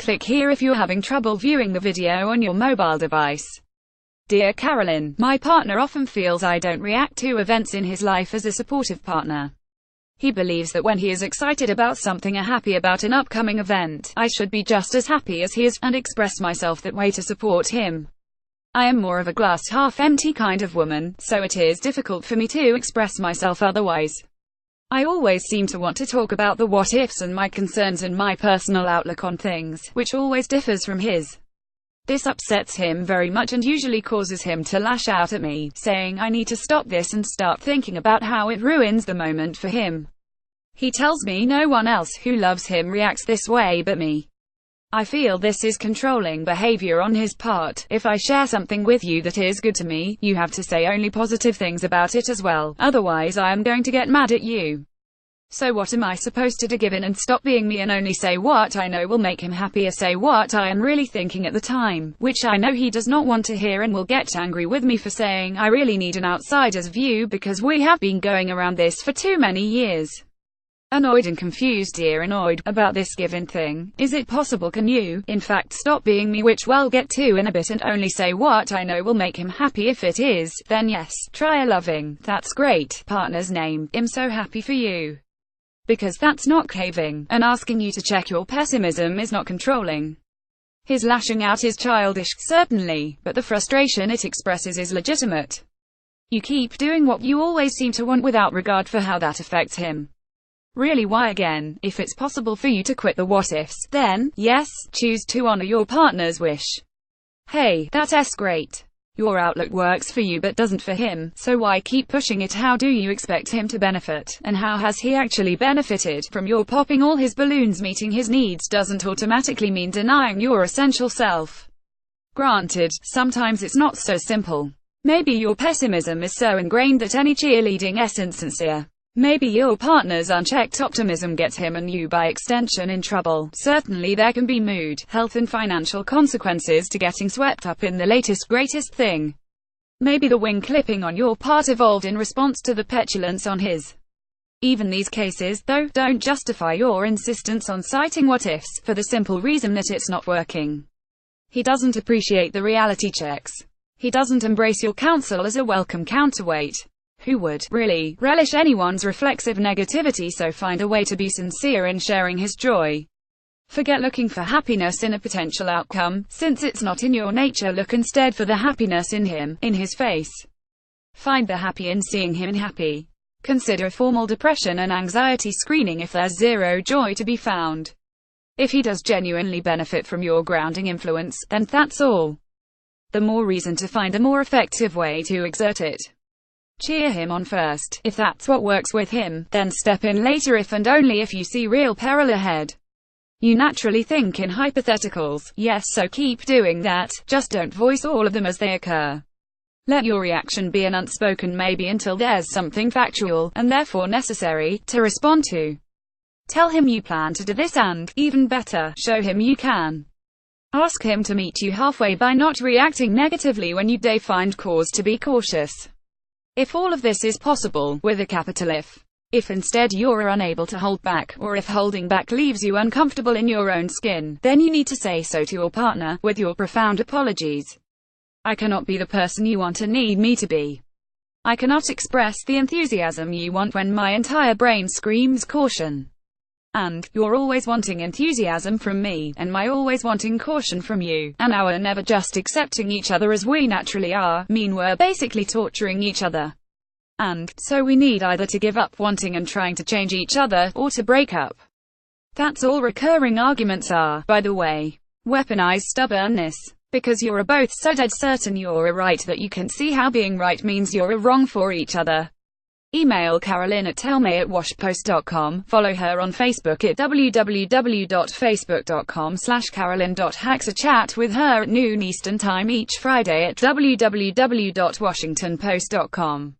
Click here if you're having trouble viewing the video on your mobile device. Dear Carolyn, my partner often feels I don't react to events in his life as a supportive partner. He believes that when he is excited about something or happy about an upcoming event, I should be just as happy as he is, and express myself that way to support him. I am more of a glass half empty kind of woman, so it is difficult for me to express myself otherwise. I always seem to want to talk about the what-ifs and my concerns and my personal outlook on things, which always differs from his. This upsets him very much and usually causes him to lash out at me, saying I need to stop this and start thinking about how it ruins the moment for him. He tells me no one else who loves him reacts this way but me. I feel this is controlling behavior on his part. If I share something with you that is good to me, you have to say only positive things about it as well, otherwise I am going to get mad at you. So what am I supposed to do? Give in and stop being me and only say what I know will make him happy, or say what I am really thinking at the time, which I know he does not want to hear and will get angry with me for saying I really need an outsider's view because we have been going around this for too many years. Annoyed and confused, dear, annoyed about this given thing. Is it possible? Can you, in fact, stop being me, which we'll get to in a bit, and only say what I know will make him happy? If it is, then yes, try a loving, that's great, partner's name. I'm so happy for you. Because that's not caving, and asking you to check your pessimism is not controlling. His lashing out is childish, certainly, but the frustration it expresses is legitimate. You keep doing what you always seem to want without regard for how that affects him. Really, why again? If it's possible for you to quit the what-ifs, then, yes, choose to honor your partner's wish. Hey, that's great. Your outlook works for you but doesn't for him, so why keep pushing it? How do you expect him to benefit? And how has he actually benefited from your popping all his balloons? Meeting his needs doesn't automatically mean denying your essential self. Granted, sometimes it's not so simple. Maybe your pessimism is so ingrained that any cheerleading isn't sincere. Maybe your partner's unchecked optimism gets him and you by extension in trouble. Certainly there can be mood, health and financial consequences to getting swept up in the latest greatest thing. Maybe the wing clipping on your part evolved in response to the petulance on his. Even these cases, though, don't justify your insistence on citing what-ifs, for the simple reason that it's not working. He doesn't appreciate the reality checks. He doesn't embrace your counsel as a welcome counterweight. Who would, really, relish anyone's reflexive negativity? So find a way to be sincere in sharing his joy. Forget looking for happiness in a potential outcome, since it's not in your nature. Look instead for the happiness in him, in his face. Find the happy in seeing him happy. Consider a formal depression and anxiety screening if there's zero joy to be found. If he does genuinely benefit from your grounding influence, then that's all the more reason to find a more effective way to exert it. Cheer him on first. If that's what works with him, then step in later if and only if you see real peril ahead. You naturally think in hypotheticals, yes, so keep doing that, just don't voice all of them as they occur. Let your reaction be an unspoken maybe until there's something factual, and therefore necessary, to respond to. Tell him you plan to do this and, even better, show him you can. Ask him to meet you halfway by not reacting negatively when you find cause to be cautious. If all of this is possible, with a capital if instead you're unable to hold back, or if holding back leaves you uncomfortable in your own skin, then you need to say so to your partner, with your profound apologies. I cannot be the person you want and need me to be. I cannot express the enthusiasm you want when my entire brain screams caution. And, you're always wanting enthusiasm from me, and my always wanting caution from you, and our never just accepting each other as we naturally are, mean we're basically torturing each other. And, so we need either to give up wanting and trying to change each other, or to break up. That's all recurring arguments are, by the way. Weaponize stubbornness. Because you're both so dead certain you're right that you can see how being right means you're wrong for each other. Email Carolyn at tellme@washpost.com, follow her on Facebook at www.facebook.com/carolyn.hax, a chat with her at noon Eastern Time each Friday at www.washingtonpost.com.